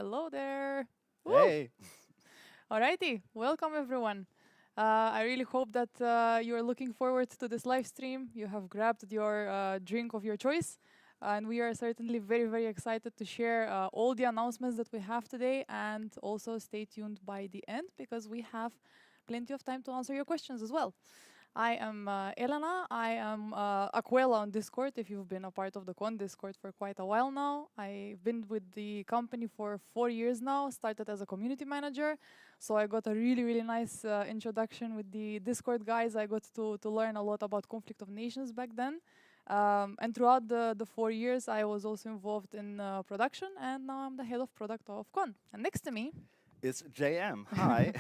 Hello there. Woo! Hey. Alrighty, welcome everyone. I really hope that you are looking forward to this live stream. You have grabbed your drink of your choice, and we are certainly very excited to share all the announcements that we have today. And also stay tuned by the end because we have plenty of time to answer your questions as well. I am Elena. I am Aquela on Discord. If you've been a part of the Con Discord for quite a while now, I've been with the company for 4 years now. Started as a community manager, so I got a really nice introduction with the Discord guys. I got to learn a lot about conflict of nations back then. And throughout the 4 years, I was also involved in production, and now I'm the head of product of Con. And next to me, It's JM. Hi.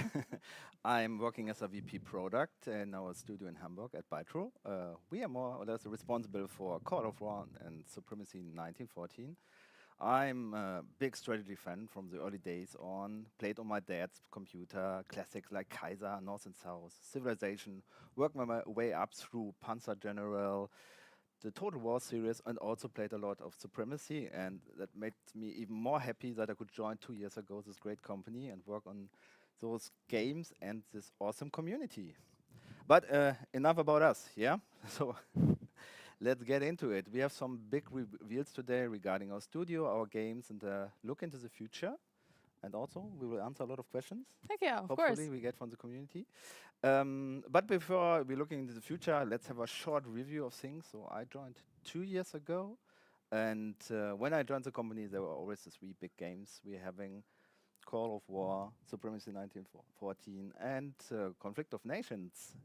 I'm working as a VP product in our studio in Hamburg at Bytro. We are more or less responsible for Call of War and Supremacy 1914. I'm a big strategy fan from the early days on. Played on my dad's computer, classics like Kaiser, North and South, Civilization, worked my way up through Panzer General, the Total War series, and also played a lot of Supremacy, and that made me even more happy that I could join 2 years ago this great company and work on those games and this awesome community. But enough about us, yeah? So let's get into it. We have some big reveals today regarding our studio, our games, and look into the future. And also, we will answer a lot of questions. heck yeah, of Hopefully, course. we get from the community. But before we looking into the future, let's have a short review of things. So I joined 2 years ago, and when I joined the company, there were always the three big games we're having: Call of War, Supremacy 1914, and Conflict of Nations,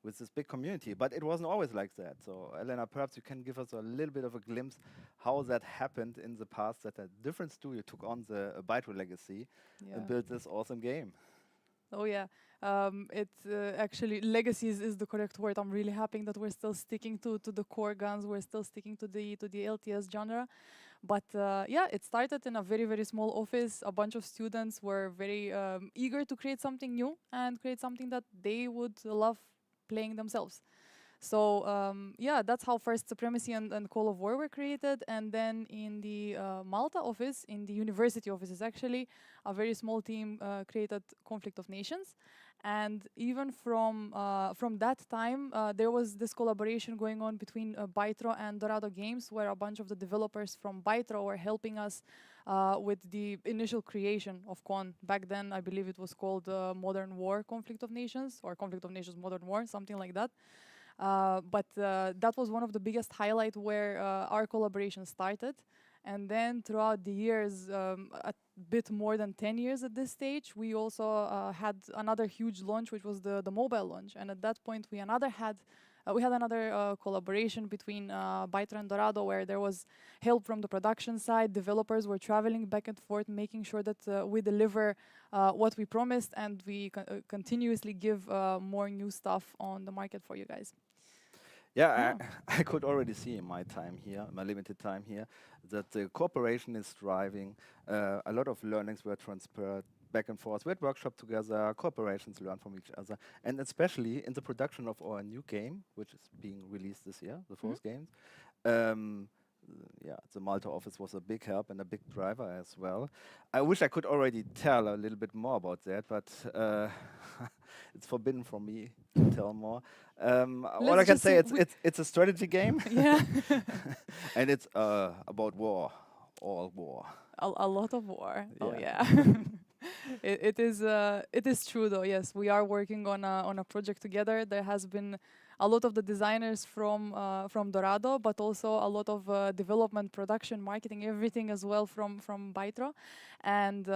with this big community. But it wasn't always like that. So Elena, perhaps you can give us a little bit of a glimpse how that happened in the past, that a different studio took on the Bytro legacy Yeah. and built this awesome game. Oh yeah, it's actually legacies is the correct word. I'm really happy that we're still sticking to the core guns. We're still sticking to the LTS genre, but yeah, it started in a very small office. A bunch of students were very eager to create something new and create something that they would love playing themselves. So yeah, that's how first Supremacy and Call of War were created. And then in the Malta office, in the university offices actually, a very small team created Conflict of Nations. And even from that time, there was this collaboration going on between Bytro and Dorado Games, where a bunch of the developers from Bytro were helping us with the initial creation of Con. Back then, I believe it was called Modern War Conflict of Nations, or Conflict of Nations Modern War, something like that. But that was one of the biggest highlight where our collaboration started. And then throughout the years, a bit more than 10 years at this stage, we also had another huge launch, which was the mobile launch. And at that point, we had another collaboration between Bytro and Dorado, where there was help from the production side. Developers were traveling back and forth, making sure that we deliver what we promised, and we continuously give more new stuff on the market for you guys. Yeah, I could already see in my time here, my limited time here, that the cooperation is thriving. A lot of learnings were transferred back and forth. We had workshop together, corporations learn from each other, and especially in the production of our new game, which is being released this year, the fourth game. Yeah, the Malta office was a big help and a big driver as well. I wish I could already tell a little bit more about that, but it's forbidden for me to tell more. All I can say, it's a strategy game. Yeah. And it's about war, all war. A lot of war. Oh Yeah. yeah. It is true though. Yes, we are working on a project together. There has been a lot of the designers from Dorado, but also a lot of development, production, marketing, everything as well from Bytro. And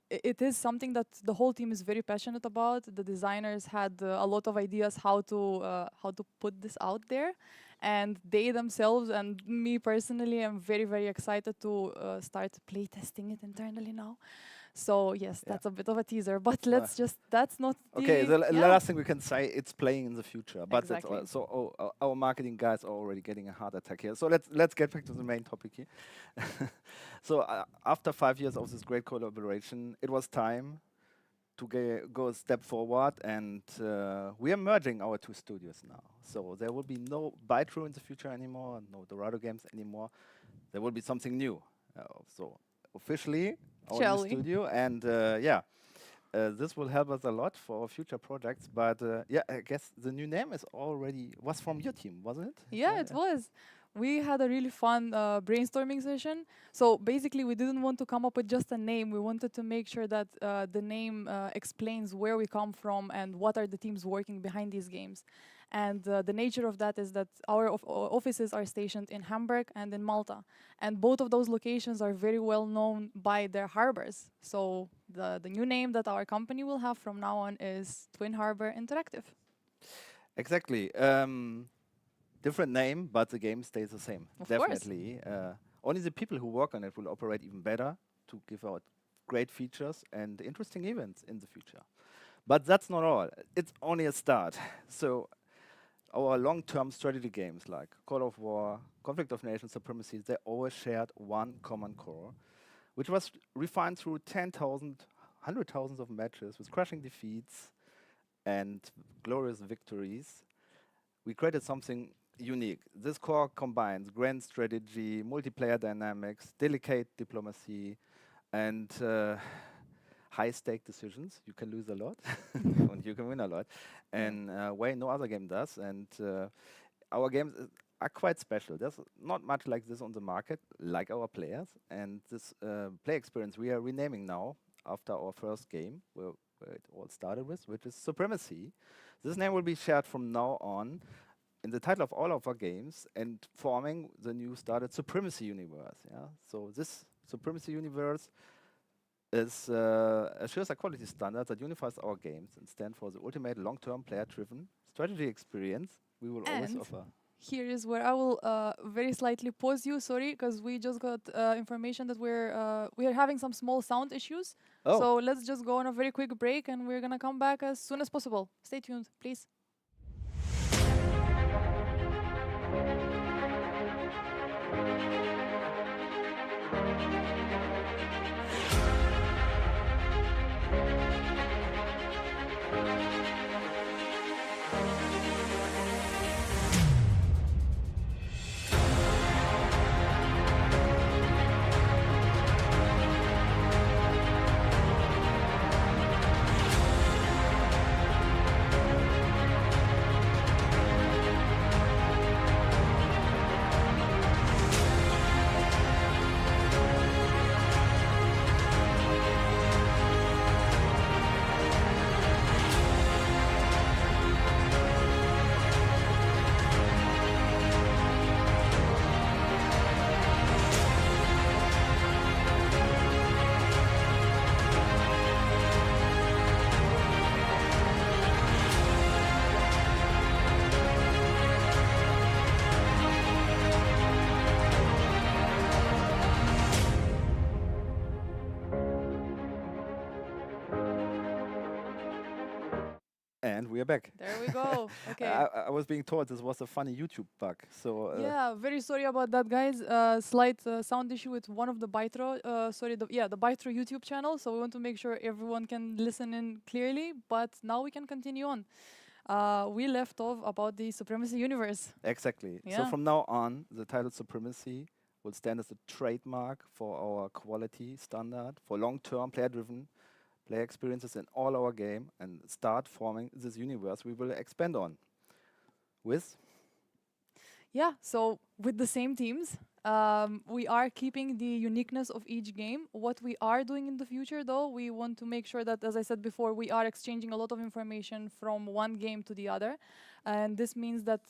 it is something that the whole team is very passionate about. The designers had a lot of ideas how to put this out there. And they themselves and me personally am very excited to start playtesting it internally now. So yes, that's a bit of a teaser, but that's not okay, the... the yeah. last thing we can say, it's playing in the future. But Exactly. our marketing guys are already getting a heart attack here. So let's get back to the main topic here. So after 5 years of this great collaboration, it was time to go a step forward, and we are merging our two studios now. So there will be no Bytro in the future anymore, no Dorado games anymore. There will be something new. So officially our new Shall we? studio, and yeah, this will help us a lot for our future projects. But yeah, I guess the new name is already was from your team, wasn't it? Yeah, it was. We had a really fun brainstorming session. So basically, we didn't want to come up with just a name. We wanted to make sure that the name explains where we come from and what are the teams working behind these games. And the nature of that is that our offices are stationed in Hamburg and in Malta. And both of those locations are very well known by their harbors. So the new name that our company will have from now on is Twin Harbor Interactive. Exactly. Different name, but the game stays the same. Of course. Definitely. Only the people who work on it will operate even better to give out great features and interesting events in the future. But that's not all. It's only a start. So our long-term strategy games like Call of War, Conflict of Nations, Supremacy, they always shared one common core, which was refined through 10,000, 100,000 of matches with crushing defeats and glorious victories. We created something unique. This core combines grand strategy, multiplayer dynamics, delicate diplomacy, and high-stake decisions. You can lose a lot, and you can win a lot, and way no other game does. And our games are quite special. There's not much like this on the market, like our players. And this play experience we are renaming now after our first game, where it all started with, which is Supremacy. This name will be shared from now on in the title of all of our games and forming the new started Supremacy Universe. Yeah, so this Supremacy Universe is assures a quality standard that unifies our games and stands for the ultimate long-term player-driven strategy experience we will always And offer. here is where I will very slightly pause you. Sorry, because we just got information that we are having some small sound issues. Oh. So let's just go on a very quick break, and we're gonna come back as soon as possible. Stay tuned, please. And we are back. There we go. Okay. I was being told this was a funny YouTube bug. So Yeah, very sorry about that, guys. Slight sound issue with one of the Bytro. Sorry, the Bytro YouTube channel. So we want to make sure everyone can listen in clearly. But now we can continue on. We left off about the Supremacy Universe. exactly. So Yeah. from now on, the title Supremacy will stand as a trademark for our quality standard for long-term player-driven player experiences in all our game and start forming this universe we will expand on with. Yeah, so with the same teams, we are keeping the uniqueness of each game. What we are doing in the future, though, we want to make sure that, as I said before, we are exchanging a lot of information from one game to the other. And this means that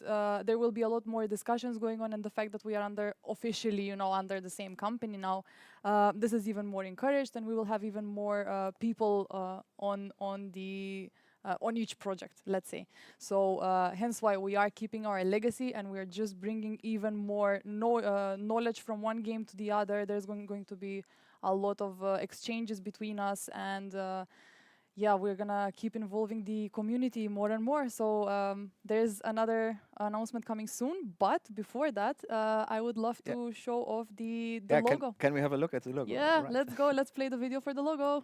there will be a lot more discussions going on, and the fact that we are officially, under the same company now, this is even more encouraged, and we will have even more people on each project, let's say. So hence why we are keeping our legacy, and we're just bringing even more knowledge from one game to the other. There's going to be a lot of exchanges between us, and yeah, we're gonna keep involving the community more and more. So there's another announcement coming soon, but before that, I would love to show off the logo. Can we have a look at the logo? Yeah, Right. let's go. Let's play the video for the logo.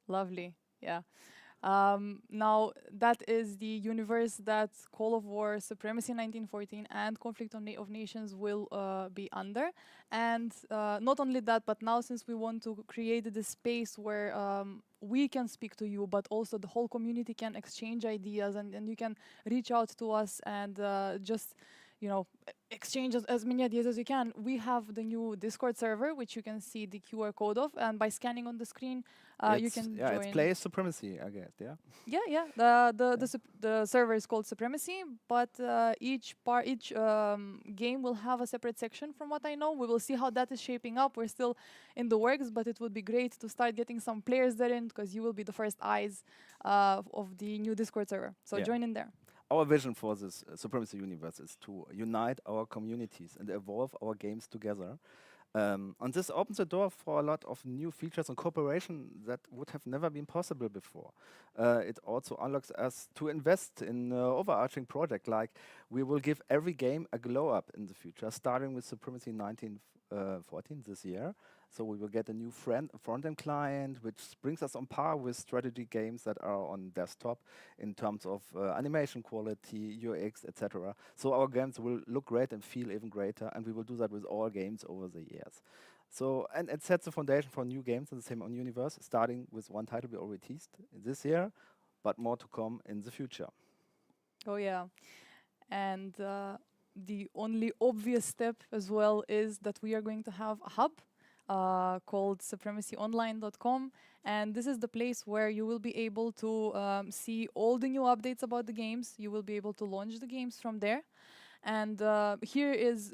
Lovely, yeah. Now, that is the universe that Call of War, Supremacy 1914, and Conflict of Nations will be under. And not only that, but now since we want to create this space where we can speak to you, but also the whole community can exchange ideas, and you can reach out to us and just, exchange as many ideas as you can. We have the new Discord server, which you can see the QR code of, and by scanning on the screen, you can It's join. play Supremacy, I guess. Yeah. Yeah. The server is called Supremacy, but each game will have a separate section. From what I know, we will see how that is shaping up. We're still in the works, but it would be great to start getting some players there in, because you will be the first eyes of the new Discord server. So Yeah. join in there. Our vision for this Supremacy Universe is to unite our communities and evolve our games together. And this opens the door for a lot of new features and cooperation that would have never been possible before. It also unlocks us to invest in overarching project, like we will give every game a glow up in the future, starting with Supremacy 1914 this year. So we will get a new front-end client, which brings us on par with strategy games that are on desktop in terms of animation quality, UX, etc. So our games will look great and feel even greater, and we will do that with all games over the years. So, and it sets the foundation for new games in the same universe, starting with one title we already teased this year, but more to come in the future. Oh yeah, and the only obvious step as well is that we are going to have a hub called supremacyonline.com, and this is the place where you will be able to see all the new updates about the games. You will be able to launch the games from there, and here is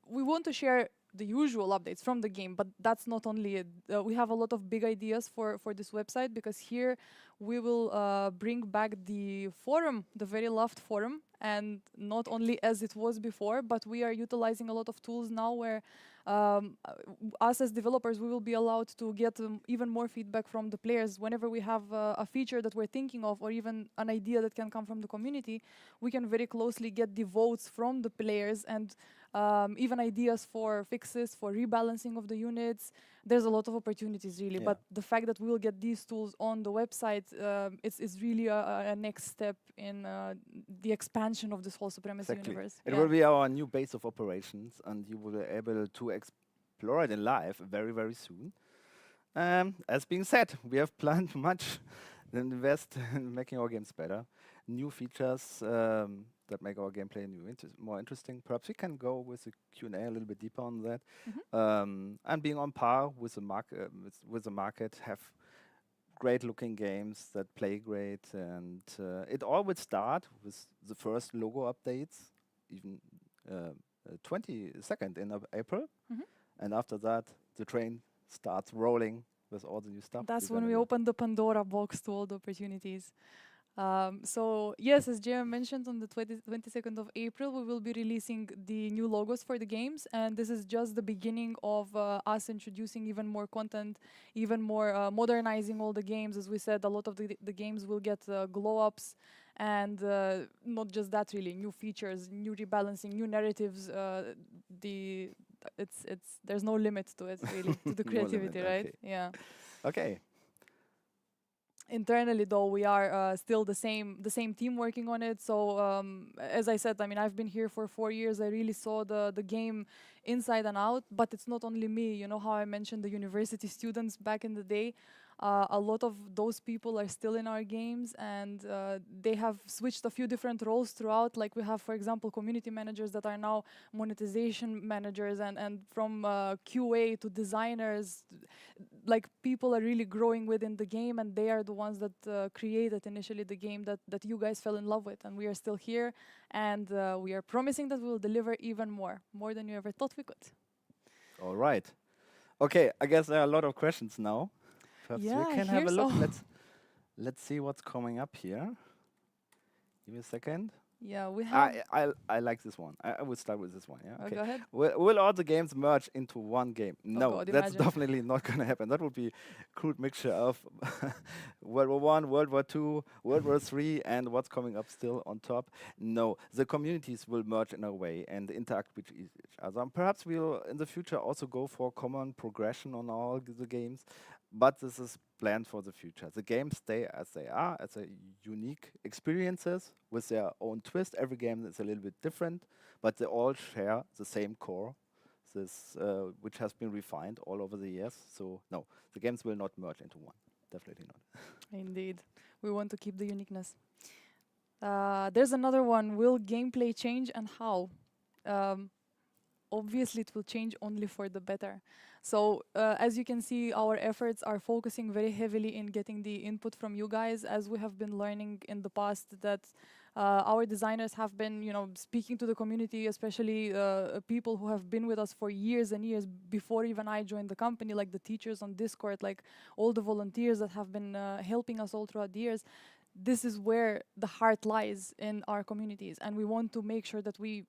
we want to share the usual updates from the game, but that's not only it. We have a lot of big ideas for this website, because here we will bring back the forum, the very loved forum, and not only as it was before, but we are utilizing a lot of tools now where us as developers, we will be allowed to get even more feedback from the players. Whenever we have a feature that we're thinking of, or even an idea that can come from the community, we can very closely get the votes from the players, and even ideas for fixes, for rebalancing of the units. There's a lot of opportunities, really. Yeah. But the fact that we will get these tools on the website, it's really a next step in the expansion of this whole Supremacy universe. It will be our new base of operations, and you will be able to explore it in live very, very soon. As being said, we have planned much and invest in making our games better. New features that make our gameplay more interesting. Perhaps we can go with the Q&A a little bit deeper on that. And being on par with the market, have great looking games that play great, and it all would start with the first logo updates, even 22nd in April, and after that the train starts rolling with all the new stuff. That's when we open the Pandora box to all the opportunities. So yes, as JM mentioned, on the 22nd of April, we will be releasing the new logos for the games, and this is just the beginning of us introducing even more content, even more modernizing all the games. As we said, a lot of the games will get glow-ups, and not just that, really, new features, new rebalancing, new narratives. There's no limit to it, really, to the creativity, limit, right? okay. Yeah. Okay. Internally, though, we are still the same team working on it. So as I said, I mean, I've been here for 4 years. I really saw the game inside and out. But it's not only me. You know how I mentioned the university students back in the day. A lot of those people are still in our games, and they have switched a few different roles throughout. Like we have, for example, community managers that are now monetization managers, and from QA to designers. Like, people are really growing within the game, and they are the ones that created initially the game that you guys fell in love with. And we are still here, and we are promising that we will deliver even more than you ever thought we could. All right. Okay, I guess there are a lot of questions now. Perhaps Yeah, we can have a look. here's Let's see what's coming up here. Give me a second. Yeah, we have. I like this one. I will start with this one. Yeah. Go ahead. Will all the games merge into one game? No, God, that's imagine. definitely not going to happen. That would be a crude mixture of World War I, World War II, World War III, and what's coming up still on top. No, the communities will merge in a way and interact with each other. And perhaps we'll in the future also go for common progression on all the games. But this is planned for the future. The games stay as they are, as a unique experiences with their own twist. Every game is a little bit different, but they all share the same core, this which has been refined all over the years. So no, the games will not merge into one. Definitely not. Indeed. We want to keep the uniqueness. There's another one. Will gameplay change and how? Um, Obviously, it will change only for the better. So, as you can see, our efforts are focusing very heavily in getting the input from you guys, as we have been learning in the past that our designers have been, speaking to the community, especially people who have been with us for years and years before even I joined the company, like the teachers on Discord, like all the volunteers that have been helping us all throughout the years. This is where the heart lies in our communities, and we want to make sure that we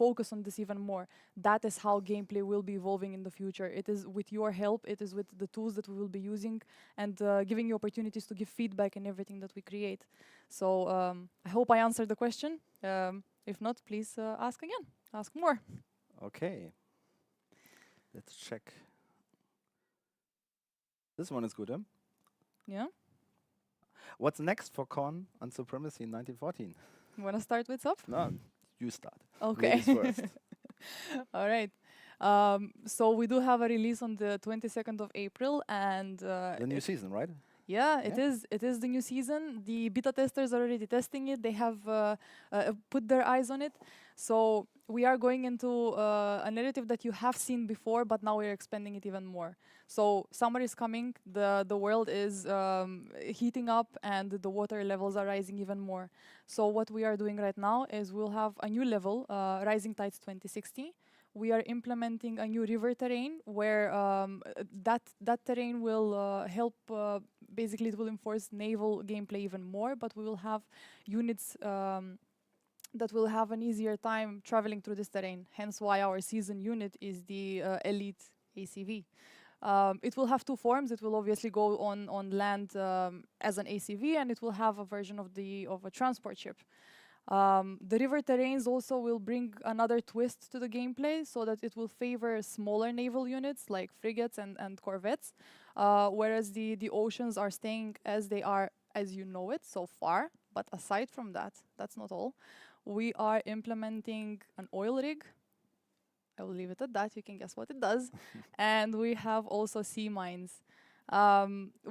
focus on this even more. That is how gameplay will be evolving in the future. It is with your help, it is with the tools that we will be using, and giving you opportunities to give feedback in everything that we create. So I hope I answered the question. If not, please ask again, ask more. Okay, let's check. This one is good, huh? Yeah, What's next for Con on Supremacy in 1914? you want to start with Sup? No, you start. Okay. Ladies first. All right. So we do have a release on the 22nd of April, and The new season, right? yeah, it Yeah. is. It is the new season. The beta testers are already testing it. They have put their eyes on it. So we are going into a narrative that you have seen before, but now we're expanding it even more. So summer is coming. The world is heating up, and the water levels are rising even more. So what we are doing right now is we'll have a new level, Rising Tides 2060. We are implementing a new river terrain where that terrain will help. Basically, it will enforce naval gameplay even more, but we will have units that will have an easier time traveling through this terrain. Hence, why our season unit is the elite ACV. It will have two forms. It will obviously go on land as an ACV, and it will have a version of a transport ship. The river terrains also will bring another twist to the gameplay, so that it will favor smaller naval units like frigates and corvettes, whereas the oceans are staying as they are, as you know it so far. But aside from that, that's not all. We are implementing an oil rig. I will leave it at that. You can guess what it does. And we have also sea mines.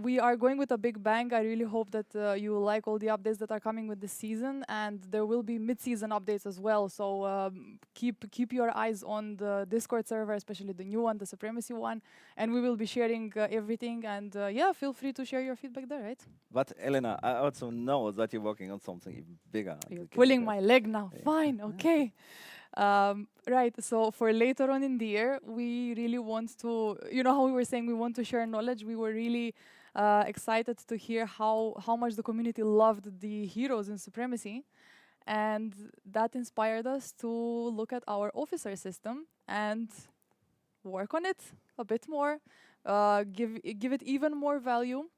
We are going with a big bang. I really hope that you will like all the updates that are coming with this season, and there will be mid-season updates as well. So keep your eyes on the Discord server, especially the new one, the Supremacy one, and we will be sharing everything. And yeah, feel free to share your feedback there, right? But Elena, I also know that you're working on something even bigger. You're pulling my leg now. Yeah. Fine, okay. Right, so for later on in the year, we really want to, you know how we were saying we want to share knowledge? We were really excited to hear how much the community loved the heroes in Supremacy. And that inspired us to look at our officer system and work on it a bit more, give it even more value.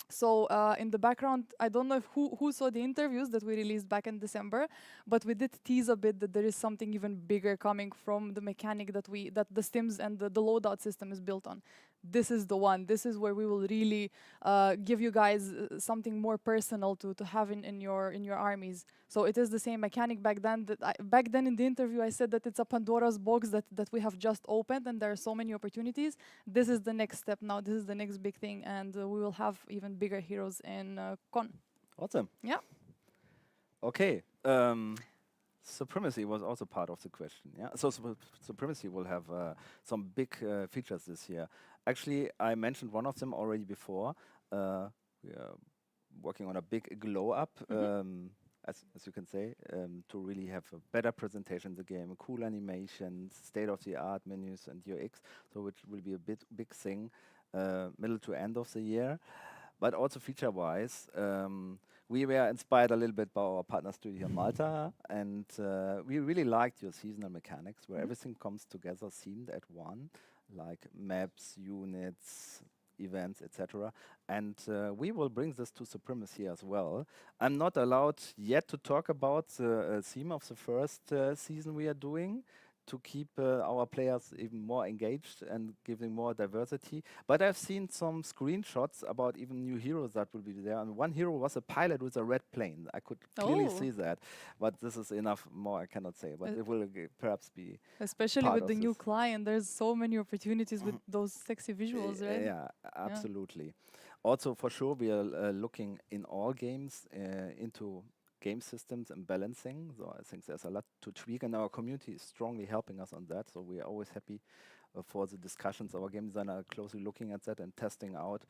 So in the background, I don't know if who saw the interviews that we released back in December, but we did tease a bit that there is something even bigger coming from the mechanic that the stims and the loadout system is built on. This is the one. This is where we will really give you guys something more personal to have in your armies. So it is the same mechanic back then. Back then in the interview, I said that it's a Pandora's box that we have just opened, and there are so many opportunities. This is the next step now. This is the next big thing, and we will have even bigger heroes in Con. Awesome. Yeah. Okay. Supremacy was also part of the question. Yeah. So Supremacy will have some big features this year. Actually, I mentioned one of them already before. We are working on a big glow up, as you can say, to really have a better presentation in the game, cool animations, state-of-the-art menus and UX. So which will be a big thing, middle to end of the year. But also feature-wise, we were inspired a little bit by our partner studio in Malta, and we really liked your seasonal mechanics, where everything comes together themed at one, like maps, units, events, etc. And we will bring this to Supremacy as well. I'm not allowed yet to talk about the theme of the first season we are doing. to keep our players even more engaged and giving more diversity. But I've seen some screenshots about even new heroes that will be there. And one hero was a pilot with a red plane. I could clearly Oh, see that. But this is enough more I cannot say. But uh, it will perhaps be especially part with of the this. new client, there's so many opportunities with those sexy visuals, right? Yeah, Yeah. absolutely. Also, for sure, we are looking in all games into game systems and balancing. So I think there's a lot to tweak, and our community is strongly helping us on that. So we are always happy for the discussions. Our game designer are closely looking at that and testing out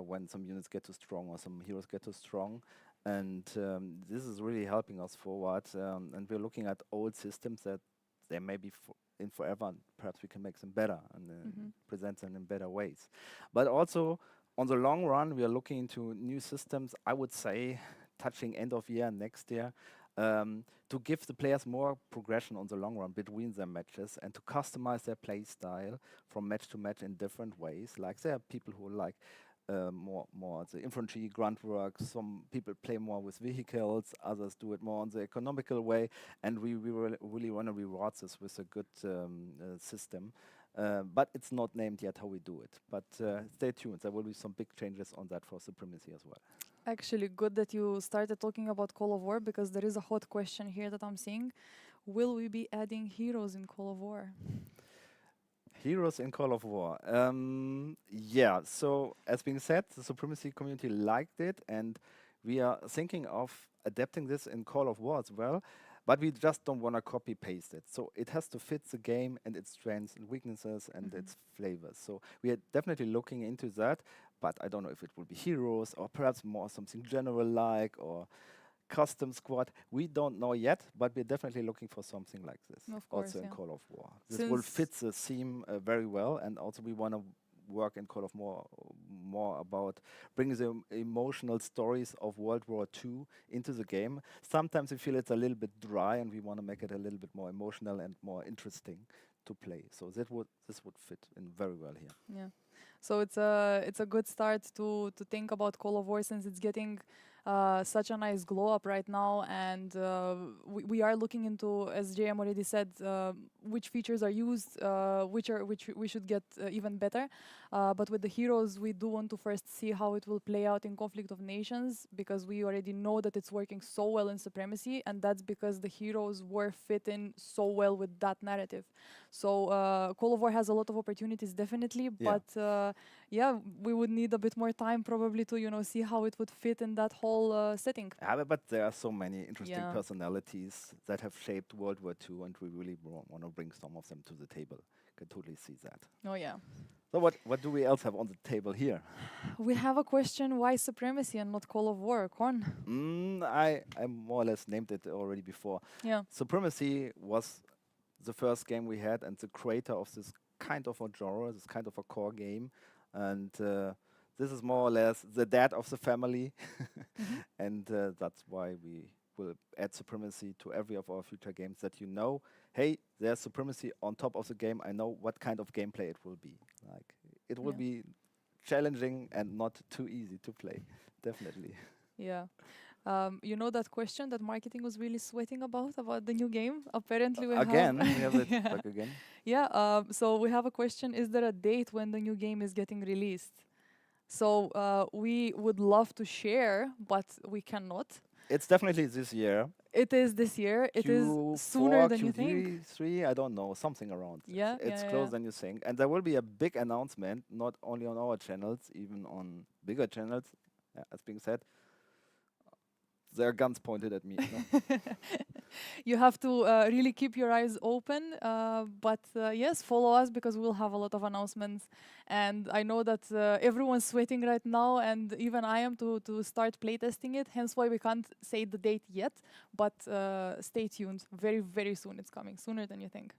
when some units get too strong or some heroes get too strong. And this is really helping us forward. And we're looking at old systems that they may be in forever, and perhaps we can make them better and present them in better ways. But also, on the long run, we are looking into new systems, I would say, touching end of year next year, to give the players more progression on the long run between their matches and to customize their play style from match to match in different ways. Like there are people who like more the infantry grunt work. Some people play more with vehicles, others do it more on the economical way, and we really want to reward this with a good system. But it's not named yet how we do it. But stay tuned. There will be some big changes on that for Supremacy as well. Actually, good that you started talking about Call of War because there is a hot question here that I'm seeing. Will we be adding heroes in Call of War? Heroes in Call of War. Yeah, so as being said, the Supremacy community liked it, and we are thinking of adapting this in Call of War as well, but we just don't want to copy paste it. So it has to fit the game and its strengths and weaknesses and its flavors. So we are definitely looking into that, but I don't know if it will be heroes or perhaps more something general like or custom squad. We don't know yet, but we're definitely looking for something like this. Of course, Also in yeah. Call of War. This will fit the theme very well, and also we want to work in Call of more about bringing the emotional stories of World War II into the game. Sometimes we feel it's a little bit dry, and we want to make it a little bit more emotional and more interesting to play. So this would fit in very well here. Yeah. So it's a good start to think about Call of War since it's getting such a nice glow up right now, and we are looking into, as JM already said, which features are used, which we should get even better. But with the heroes, we do want to first see how it will play out in Conflict of Nations because we already know that it's working so well in Supremacy, and that's because the heroes were fitting so well with that narrative. So Call of War has a lot of opportunities, definitely, but yeah, we would need a bit more time probably to see how it would fit in that whole setting. Yeah, but there are so many interesting personalities that have shaped World War II, and we really want to bring some of them to the table. Can totally see that. Oh yeah. So what do we else have on the table here? We have a question: why Supremacy and not Call of War, Korn? I more or less named it already before. Yeah. Supremacy was the first game we had and the creator of this kind of a genre, this kind of a core game. And this is more or less the dad of the family. And that's why we will add Supremacy to every of our future games that hey, there's Supremacy on top of the game. I know what kind of gameplay it will be. Like, it will be challenging and not too easy to play, definitely. Yeah. You know that question that marketing was really sweating about the new game? Apparently we again, have... we have it back again. Yeah, so we have a question: is there a date when the new game is getting released? So we would love to share, but we cannot. It's definitely this year. It is this year. It is sooner than you think. Q3, I don't know, something around. Yeah, it's closer than you think. And there will be a big announcement, not only on our channels, even on bigger channels. As being said, there are guns pointed at me. You have to really keep your eyes open. But yes, follow us because we'll have a lot of announcements. And I know that everyone's sweating right now, and even I am to start playtesting it. Hence why we can't say the date yet. But stay tuned. Very, very soon it's coming. Sooner than you think.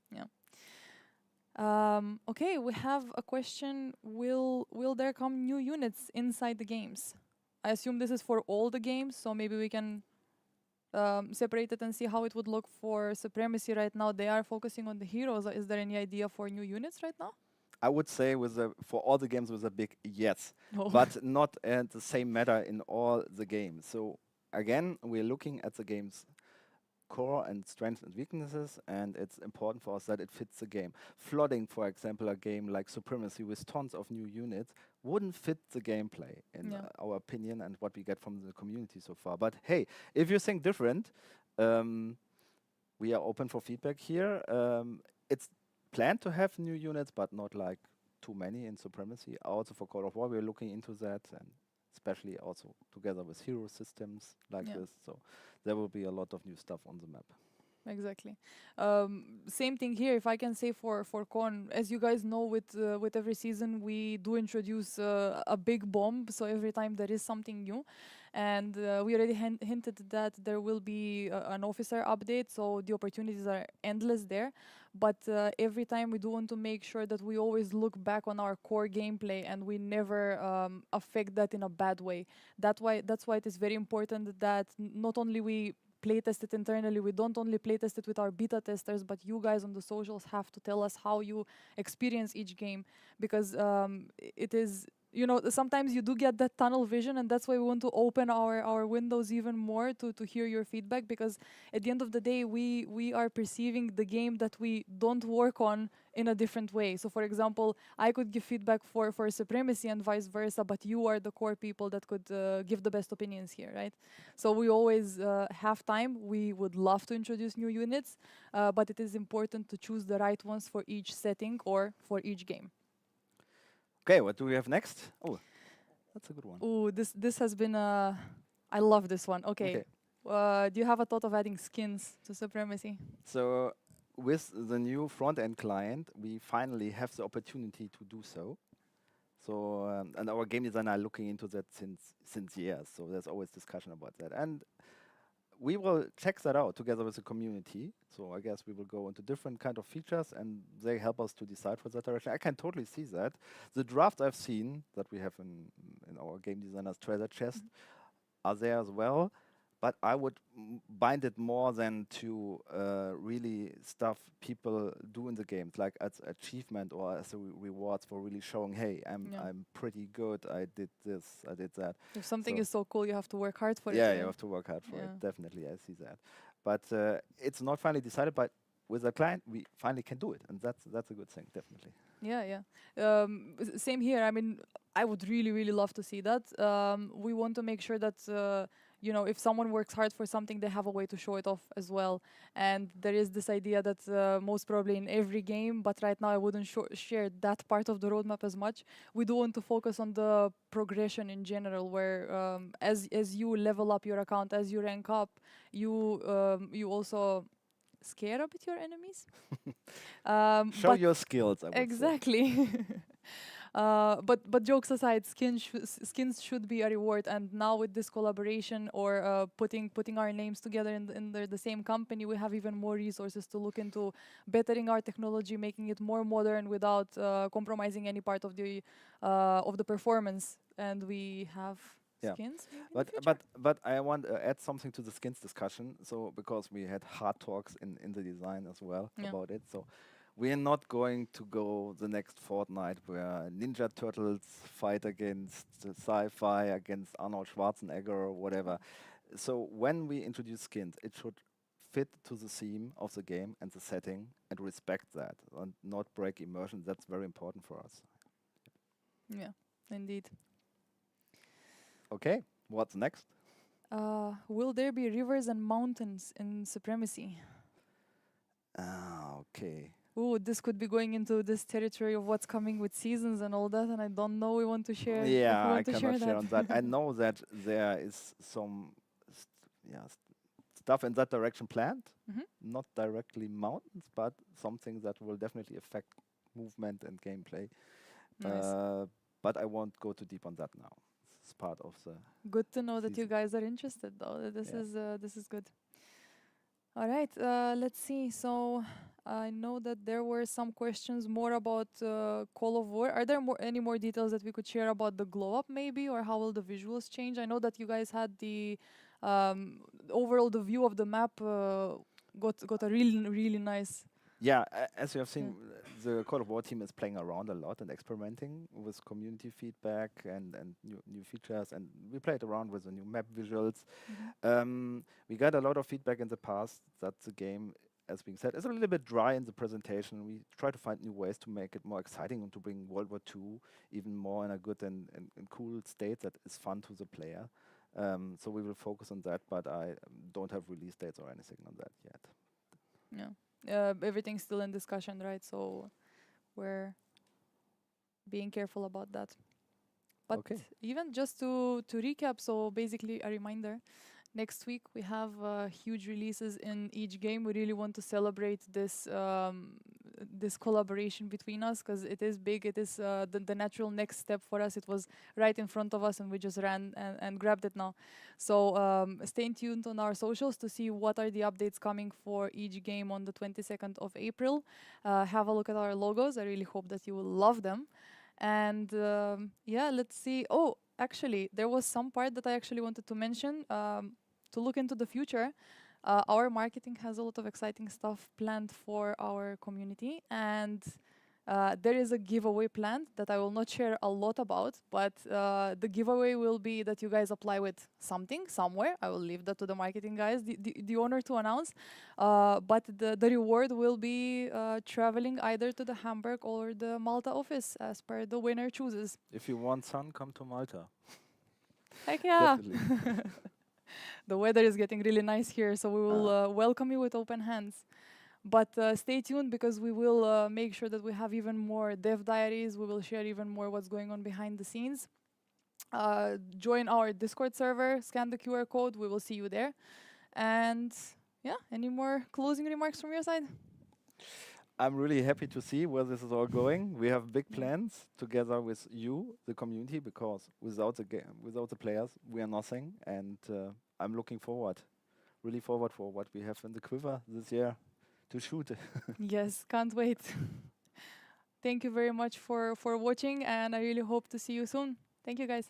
Yeah. Okay, we have a question. Will there come new units inside the games? I assume this is for all the games, so maybe we can separate it and see how it would look for Supremacy right now. They are focusing on the heroes. Is there any idea for new units right now? I would say for all the games with a big yes, but not at the same matter in all the games. So again, we're looking at the games core and strengths and weaknesses, and it's important for us that it fits the game. Flooding, for example, a game like Supremacy with tons of new units wouldn't fit the gameplay, in our opinion, and what we get from the community so far. But hey, if you think different, we are open for feedback here. It's planned to have new units, but not like too many in Supremacy. Also for Call of War, we're looking into that, and especially also together with hero systems like this. So there will be a lot of new stuff on the map. Exactly. Same thing here. If I can say for Con, as you guys know, with every season we do introduce a big bomb. So every time there is something new, and we already hinted that there will be an officer update. So the opportunities are endless there. But every time we do want to make sure that we always look back on our core gameplay and we never affect that in a bad way. That's why it is very important that not only we playtest it internally. We don't only playtest it with our beta testers, but you guys on the socials have to tell us how you experience each game, because it is, sometimes you do get that tunnel vision, and that's why we want to open our windows even more to hear your feedback, because at the end of the day, we are perceiving the game that we don't work on in a different way. So for example, I could give feedback for Supremacy and vice versa, but you are the core people that could give the best opinions here, right? So we always have time. We would love to introduce new units, but it is important to choose the right ones for each setting or for each game. Okay, what do we have next? Oh, that's a good one. Oh, this has been I love this one. Okay. Do you have a thought of adding skins to Supremacy? So with the new front-end client, we finally have the opportunity to do so. So and our game designer are looking into that since years. So there's always discussion about that, and we will check that out together with the community. So I guess we will go into different kind of features, and they help us to decide for that direction. I can totally see that. The drafts I've seen that we have in our game designer's treasure chest are there as well. But I would bind it more than to really stuff people do in the games, like as achievement or as rewards for really showing, hey, I'm pretty good. I did this, I did that. If something is so cool, you have to work hard for it. Yeah, you have to work hard for it. Definitely, I see that. But it's not finally decided. But with a client, we finally can do it, and that's a good thing, definitely. Yeah. Same here. I mean, I would really love to see that. We want to make sure that if someone works hard for something, they have a way to show it off as well. And there is this idea that most probably in every game, but right now I wouldn't share that part of the roadmap as much. We do want to focus on the progression in general, where as you level up your account, as you rank up, you also scare a bit your enemies. Show your skills, I would exactly. But jokes aside, skins should be a reward, and now with this collaboration or putting our names together in the same company, we have even more resources to look into bettering our technology, making it more modern without compromising any part of the performance. And we have skins. But I want to add something to the skins discussion. So because we had hard talks in the design as well about it. So we are not going to go the next Fortnite where Ninja Turtles fight against sci-fi, against Arnold Schwarzenegger or whatever. So when we introduce skins, it should fit to the theme of the game and the setting and respect that and not break immersion. That's very important for us. Yeah, indeed. Okay, what's next? Will there be rivers and mountains in Supremacy? Okay. Ooh, this could be going into this territory of what's coming with seasons and all that, and I don't know we want to share. Yeah, I cannot share on that. I know that there is some stuff in that direction planned, not directly mountains, but something that will definitely affect movement and gameplay. Nice. But I won't go too deep on that now. It's part of the. Good to know that you guys are interested, though. This is good. All right, let's see. So I know that there were some questions more about Call of War. Are there any more details that we could share about the glow up, maybe, or how will the visuals change? I know that you guys had the overall the view of the map got a really nice. Yeah, as you have Yeah. seen, the Call of War team is playing around a lot and experimenting with community feedback and new features. And we played around with the new map visuals. Mhm. We got a lot of feedback in the past that the game, as being said, is a little bit dry in the presentation. We try to find new ways to make it more exciting and to bring World War II even more in a good and cool state that is fun to the player. So we will focus on that, but I don't have release dates or anything on that yet. Yeah. Everything's still in discussion, right? So we're being careful about that. But Okay. even just to recap, so basically a reminder. Next week we have huge releases in each game. We really want to celebrate this collaboration between us because it is big. It is the natural next step for us. It was right in front of us, and we just ran and grabbed it now. So stay tuned on our socials to see what are the updates coming for each game on the 22nd of April. Have a look at our logos. I really hope that you will love them. And yeah, let's see. Oh, actually, there was some part that I actually wanted to mention. To look into the future, our marketing has a lot of exciting stuff planned for our community, and there is a giveaway planned that I will not share a lot about, but the giveaway will be that you guys apply with something somewhere. I will leave that to the marketing guys, the owner to announce. But the reward will be traveling either to the Hamburg or the Malta office as per the winner chooses. If you want sun, come to Malta. Heck yeah! Definitely. The weather is getting really nice here, so we will welcome you with open hands. But stay tuned because we will make sure that we have even more dev diaries. We will share even more what's going on behind the scenes. Join our Discord server, scan the QR code. We will see you there. And yeah, any more closing remarks from your side? I'm really happy to see where this is all going. We have big plans together with you, the community, because without the game, without the players, we are nothing. And I'm looking forward, really forward for what we have in the quiver this year to shoot. Yes, can't wait. Thank you very much for watching, and I really hope to see you soon. Thank you, guys.